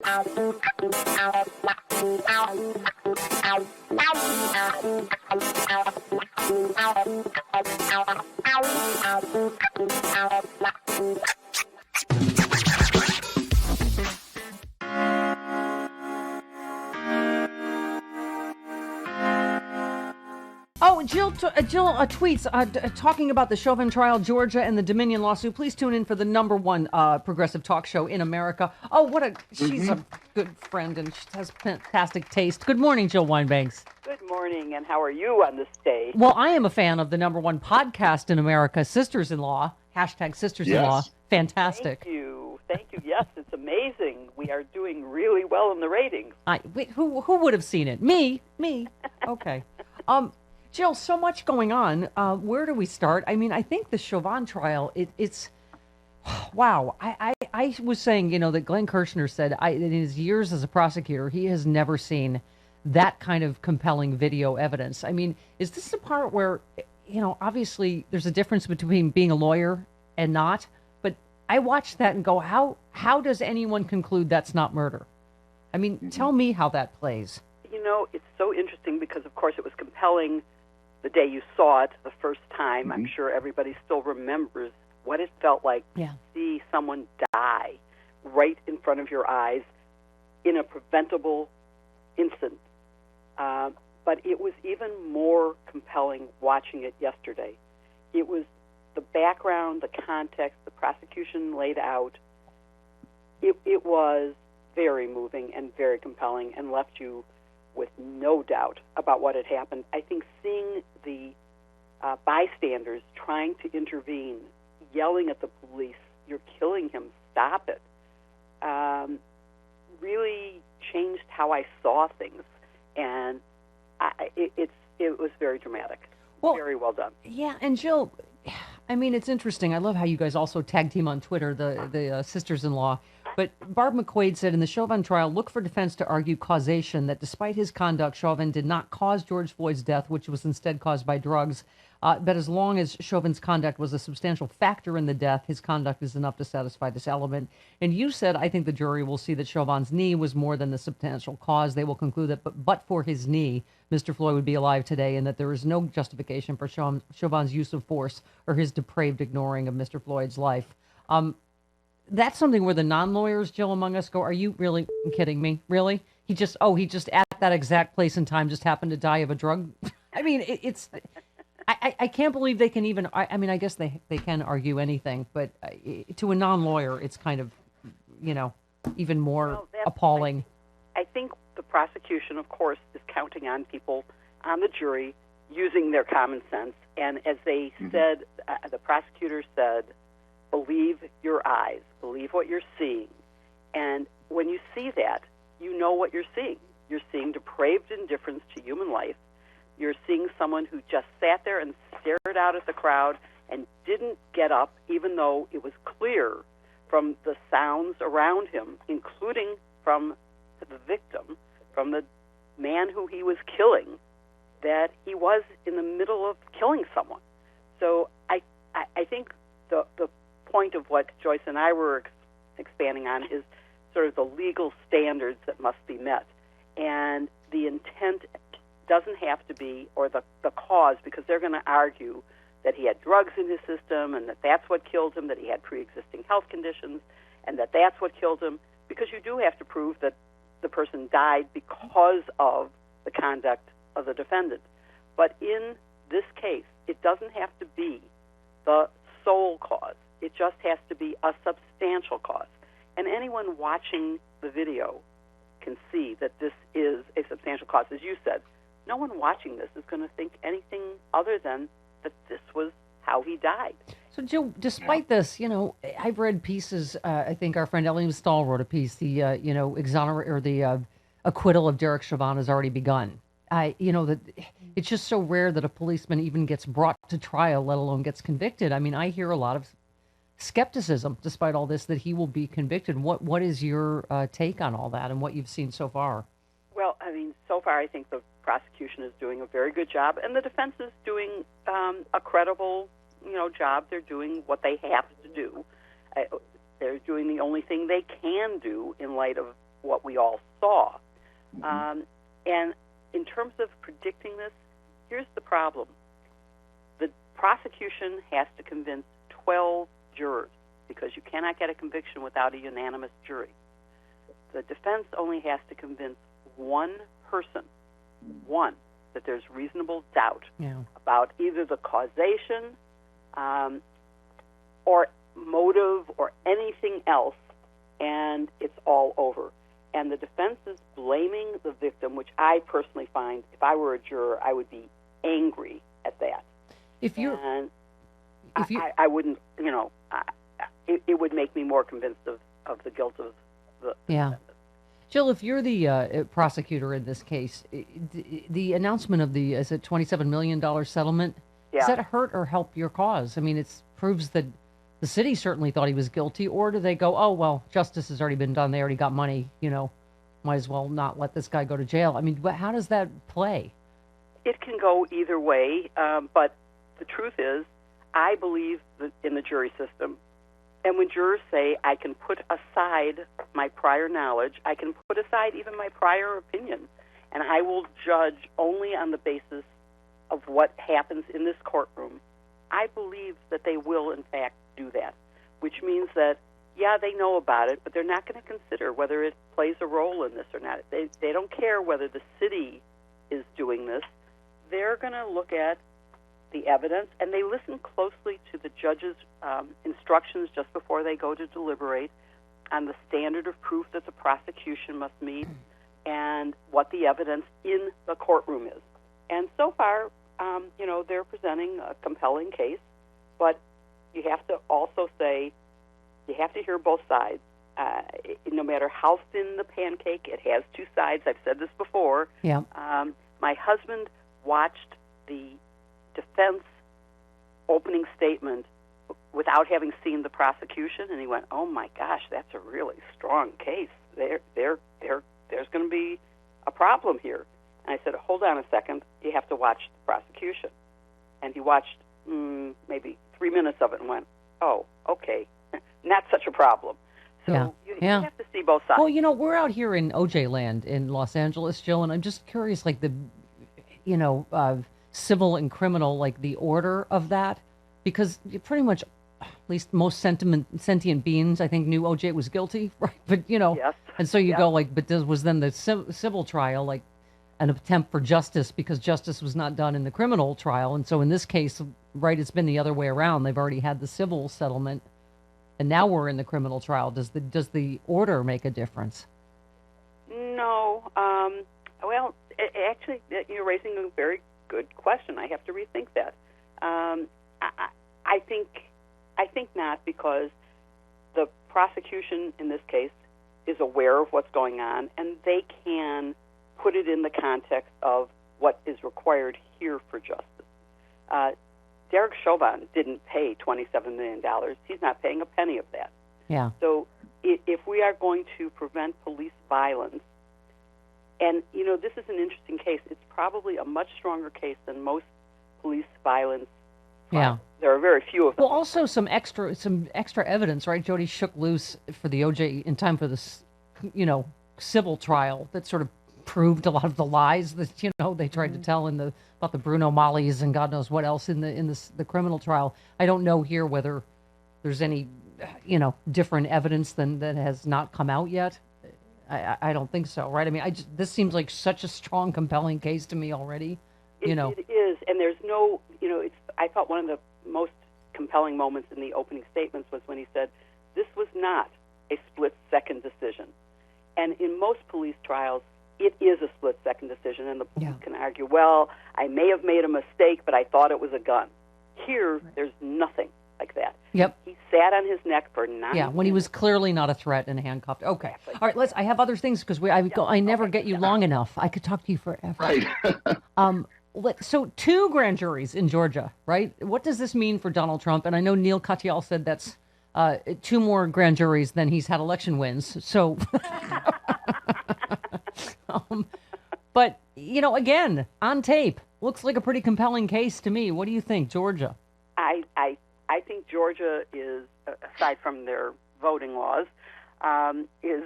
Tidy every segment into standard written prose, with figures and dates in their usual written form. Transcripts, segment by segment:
Oh, Jill tweets talking about the Chauvin trial, Georgia, and the Dominion lawsuit. Please tune in for the #1 progressive talk show in America. Oh, she's a good friend and she has fantastic taste. Good morning, Jill Wine-Banks. Good morning, and how are you on this day? Well, I am a fan of the #1 podcast in America, Sisters-in-Law, #Sisters-in-Law. Yes. Fantastic. Thank you. Yes, it's amazing. We are doing really well in the ratings. Who would have seen it? Me. Okay. Jill, so much going on. Where do we start? I mean, I think the Chauvin trial, it's, wow. I was saying, that Glenn Kirshner said in his years as a prosecutor, he has never seen that kind of compelling video evidence. I mean, is this the part where, obviously there's a difference between being a lawyer and not, but I watched that and go, how does anyone conclude that's not murder? I mean, tell me how that plays. It's so interesting because, of course, it was compelling the day you saw it the first time. Mm-hmm. I'm sure everybody still remembers what it felt like to see someone die right in front of your eyes in a preventable instant. But it was even more compelling watching it yesterday. It was the background, the context, the prosecution laid out. It was very moving and very compelling and left you with no doubt about what had happened. I think seeing the bystanders trying to intervene, yelling at the police, "You're killing him, stop it," really changed how I saw things. And it was very dramatic. Well, very well done. Yeah, and Jill, I mean, it's interesting. I love how you guys also tag team on Twitter, the sisters-in-law. But Barb McQuaid said in the Chauvin trial, look for defense to argue causation, that despite his conduct, Chauvin did not cause George Floyd's death, which was instead caused by drugs. But as long as Chauvin's conduct was a substantial factor in the death, his conduct is enough to satisfy this element. And you said, I think the jury will see that Chauvin's knee was more than the substantial cause. They will conclude that but for his knee, Mr. Floyd would be alive today, and that there is no justification for Chauvin's use of force or his depraved ignoring of Mr. Floyd's life. That's something where the non-lawyers, Jill, among us go, are you really kidding me? Really? He just at that exact place and time just happened to die of a drug? I mean, I can't believe they can even, I mean, I guess they can argue anything, but to a non-lawyer, it's kind of, even more appalling. I think the prosecution, of course, is counting on people on the jury using their common sense. And as they said, the prosecutor said, believe your eyes, believe what you're seeing. And when you see that, you know what you're seeing. You're seeing depraved indifference to human life. You're seeing someone who just sat there and stared out at the crowd and didn't get up, even though it was clear from the sounds around him, including from the victim, from the man who he was killing, that he was in the middle of killing someone. So I think the point of what Joyce and I were expanding on is sort of the legal standards that must be met. And the intent doesn't have to be, or the cause, because they're going to argue that he had drugs in his system and that that's what killed him, that he had pre-existing health conditions, and that that's what killed him, because you do have to prove that the person died because of the conduct of the defendant. But in this case, it doesn't have to be the sole cause. It just has to be a substantial cause. And anyone watching the video can see that this is a substantial cause. As you said, no one watching this is going to think anything other than that this was how he died. So, Jill, despite this, I've read pieces. I think our friend Ellen Stahl wrote a piece. The the acquittal of Derek Chauvin has already begun. That it's just so rare that a policeman even gets brought to trial, let alone gets convicted. I mean, I hear a lot of skepticism, despite all this, that he will be convicted. What is your take on all that and what you've seen so far? Well, I mean, so far I think the prosecution is doing a very good job, and the defense is doing a credible, job. They're doing what they have to do. They're doing the only thing they can do in light of what we all saw. And in terms of predicting this, here's the problem. The prosecution has to convince 12 jurors because you cannot get a conviction without a unanimous jury. The defense only has to convince one person, that there's reasonable doubt about either the causation or motive or anything else, and it's all over. And the defense is blaming the victim, which I personally find, if I were a juror, I would be angry at that. I wouldn't, it would make me more convinced of the guilt of the defendant. Jill, if you're the prosecutor in this case, the announcement of the, is it $27 million settlement, does that hurt or help your cause? I mean, it proves that the city certainly thought he was guilty, or do they go, oh, well, justice has already been done, they already got money, might as well not let this guy go to jail. I mean, how does that play? It can go either way, but the truth is, I believe in the jury system. And when jurors say, I can put aside my prior knowledge, I can put aside even my prior opinion, and I will judge only on the basis of what happens in this courtroom, I believe that they will, in fact, do that, which means that, they know about it, but they're not going to consider whether it plays a role in this or not. They don't care whether the city is doing this. They're going to look at the evidence, and they listen closely to the judge's instructions just before they go to deliberate on the standard of proof that the prosecution must meet and what the evidence in the courtroom is. And so far, they're presenting a compelling case, but you have to also say, you have to hear both sides. No matter how thin the pancake, it has two sides. I've said this before. Yeah. My husband watched the defense opening statement without having seen the prosecution, and he went, "Oh my gosh, that's a really strong case. There's going to be a problem here." And I said, "Hold on a second. You have to watch the prosecution." And he watched maybe 3 minutes of it and went, "Oh, okay, not such a problem." So you have to see both sides. Well, we're out here in OJ land in Los Angeles, Jill, and I'm just curious, like the, civil and criminal, like the order of that, because pretty much, at least most sentient beings, I think, knew OJ was guilty, right? But Yes. And so you go like, but was then the civil trial like an attempt for justice because justice was not done in the criminal trial, and so in this case, right, it's been the other way around. They've already had the civil settlement, and now we're in the criminal trial. Does the order make a difference? No. Well, actually, you're raising a very good question. I have to rethink that. I think not, because the prosecution in this case is aware of what's going on, and they can put it in the context of what is required here for justice. Derek Chauvin didn't pay $27 million. He's not paying a penny of that. Yeah. So if we are going to prevent police violence, and, this is an interesting case. It's probably a much stronger case than most police violence. Yeah. There are very few of them. Well, also some extra evidence, right? Jody shook loose for the OJ in time for this, civil trial that sort of proved a lot of the lies that, they tried to tell about the Bruno Mollies and God knows what else in the criminal trial. I don't know here whether there's any, different evidence that has not come out yet. I don't think so, right? I mean, this seems like such a strong, compelling case to me already. It is, and there's no, I thought one of the most compelling moments in the opening statements was when he said, "This was not a split-second decision." And in most police trials, it is a split-second decision, and the police can argue, well, I may have made a mistake, but I thought it was a gun. Here, there's nothing like that. Yep. He sat on his neck for 9 minutes. Yeah, when he was clearly not a threat and handcuffed. Okay. All right, I have other things because I never get you long enough. I could talk to you forever. Right. So 2 grand juries in Georgia, right? What does this mean for Donald Trump? And I know Neil Katyal said that's 2 more grand juries than he's had election wins. So, but, again, on tape, looks like a pretty compelling case to me. What do you think, Georgia? I think Georgia is, aside from their voting laws, is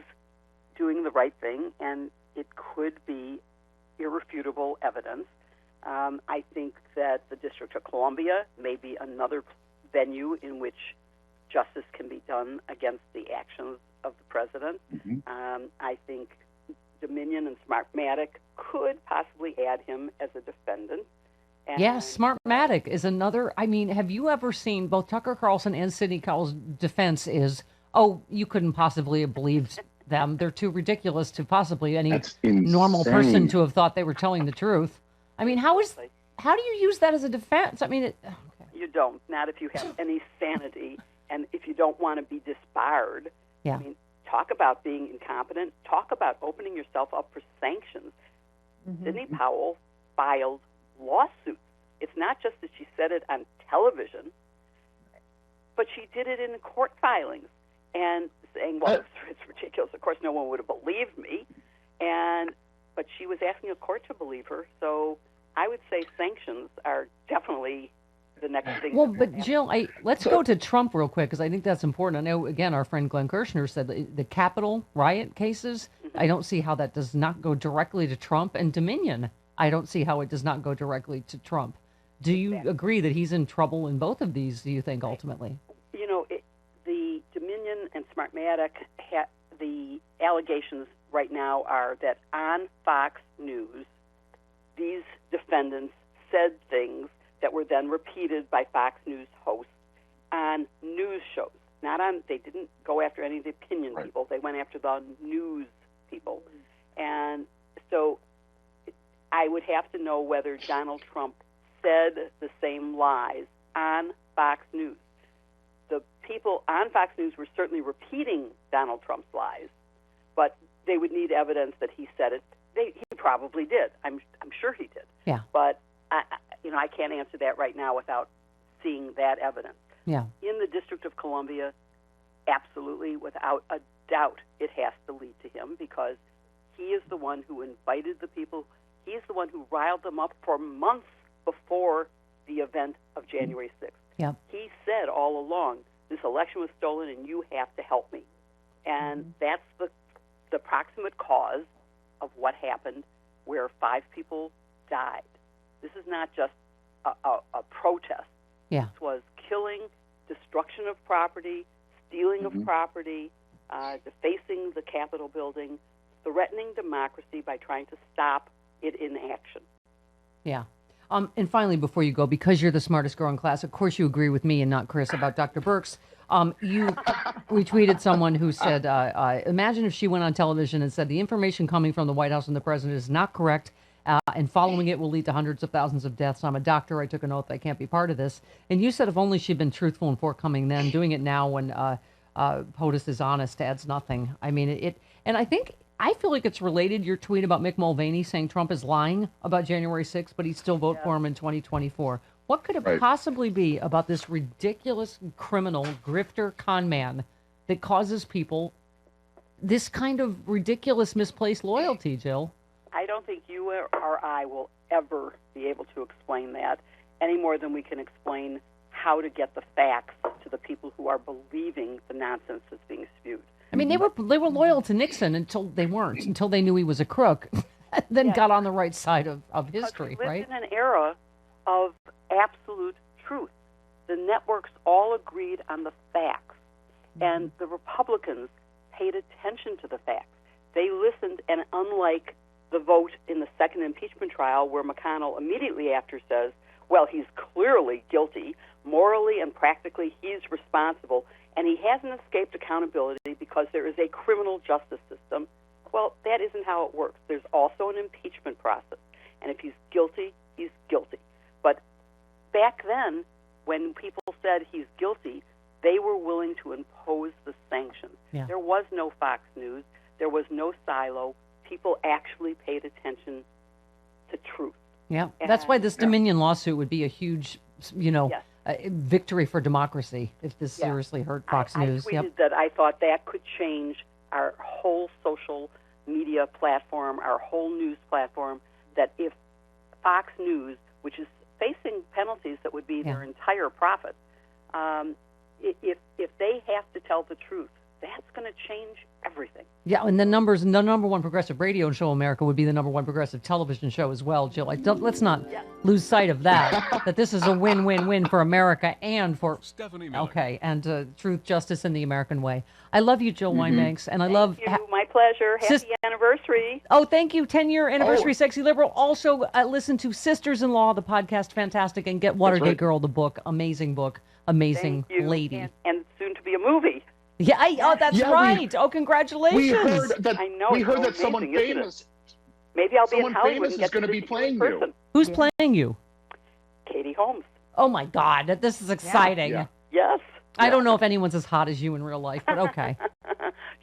doing the right thing, and it could be irrefutable evidence. I think that the District of Columbia may be another venue in which justice can be done against the actions of the president. I think Dominion and Smartmatic could possibly add him as a defendant. And, yes, Smartmatic is another. I mean, have you ever seen both Tucker Carlson and Sidney Cowell's defense is, oh, you couldn't possibly have believed them. They're too ridiculous to possibly any normal person to have thought they were telling the truth. I mean, how do you use that as a defense? I mean, okay. You don't, not if you have any sanity and if you don't want to be disbarred. Yeah. I mean, talk about being incompetent. Talk about opening yourself up for sanctions. Sidney Powell filed lawsuits. It's not just that she said it on television, but she did it in court filings and saying, well, it's ridiculous. Of course, no one would have believed me. But she was asking a court to believe her. So I would say sanctions are definitely the next thing. Well, but Jill, let's go to Trump real quick, because I think that's important. I know, again, our friend Glenn Kirshner said the Capitol riot cases, I don't see how that does not go directly to Trump, and Dominion, I don't see how it does not go directly to Trump. Do you agree that he's in trouble in both of these, do you think, ultimately? You know, the Dominion and Smartmatic, the allegations right now are that on Fox News, these defendants said things that were then repeated by Fox News hosts on news shows. They didn't go after any of the opinion people. They went after the news people. And so I would have to know whether Donald Trump said the same lies on Fox News. The people on Fox News were certainly repeating Donald Trump's lies, but they would need evidence that he said it. He probably did. I'm sure he did. Yeah. But I can't answer that right now without seeing that evidence. Yeah. In the District of Columbia, absolutely, without a doubt, it has to lead to him because he is the one who invited the people. He's the one who riled them up for months before the event of January 6th. Yeah. He said all along, this election was stolen and you have to help me. And that's the proximate cause of what happened where 5 people died. This is not just a protest. Yeah. This was killing, destruction of property, stealing of property, defacing the Capitol building, threatening democracy by trying to stop it in action. Yeah. And finally, before you go, because you're the smartest girl in class, of course you agree with me and not Chris about Dr. Birx. You retweeted someone who said, imagine if she went on television and said the information coming from the White House and the president is not correct, and following it will lead to hundreds of thousands of deaths. I'm a doctor. I took an oath. I can't be part of this. And you said if only she'd been truthful and forthcoming then, doing it now when POTUS is honest adds nothing. I mean, and I feel like it's related, your tweet about Mick Mulvaney saying Trump is lying about January 6th, but he'd still vote for him in 2024. What could it possibly be about this ridiculous criminal grifter con man that causes people this kind of ridiculous misplaced loyalty, Jill? I don't think you or I will ever be able to explain that any more than we can explain how to get the facts to the people who are believing the nonsense that's being spewed. I mean, they were loyal to Nixon until they weren't, until they knew he was a crook, then got on the right side of history, we lived right? in an era of absolute truth. The networks all agreed on the facts, and the Republicans paid attention to the facts. They listened, and unlike the vote in the second impeachment trial where McConnell immediately after says, well, he's clearly guilty, morally and practically he's responsible, and he hasn't escaped accountability because there is a criminal justice system. Well, that isn't how it works. There's also an impeachment process, and if he's guilty, he's guilty. But back then, when people said he's guilty, they were willing to impose the sanctions. Yeah. There was no Fox News. There was no silo. People actually paid attention to truth. Yeah, that's why this Dominion lawsuit would be a huge, victory for democracy if this seriously hurt Fox News. I tweeted that I thought that could change our whole social media platform, our whole news platform, that if Fox News, which is facing penalties that would be their entire profit, if they have to tell the truth that's going to change everything. Yeah, and the number one progressive radio show in America would be the number one progressive television show as well, Jill. Let's not lose sight of that, that this is a win-win-win for America and for Stephanie Miller. Okay, and truth, justice, and the American way. I love you, Jill Wine-Banks, and I love... Thank you. My pleasure. Happy anniversary. Oh, thank you. 10-year anniversary, Sexy Liberal. Also, listen to Sisters-in-Law, the podcast, fantastic, and get Watergate Girl, the book. Amazing book. Amazing lady. And soon to be a movie. Yeah, that's right. Oh, congratulations. We heard that. I know, We it's heard so that someone amazing, isn't it? famous. Maybe I'll be in Someone Hollywood famous and get is going to to be see playing in you. person. Who's playing you? Katie Holmes. Oh, my God. This is exciting. Yeah. Yes. I don't know if anyone's as hot as you in real life, but okay.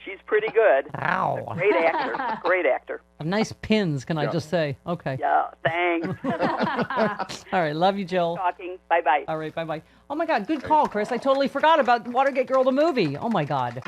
She's pretty good. Ow. Great actor. Great actor. Nice pins, can I just say? Okay. Yeah, thanks. All right. Love you, Jill. Talking. Bye-bye. All right. Bye-bye. Oh, my God. Good call, Chris. I totally forgot about Watergate Girl, the movie. Oh, my God.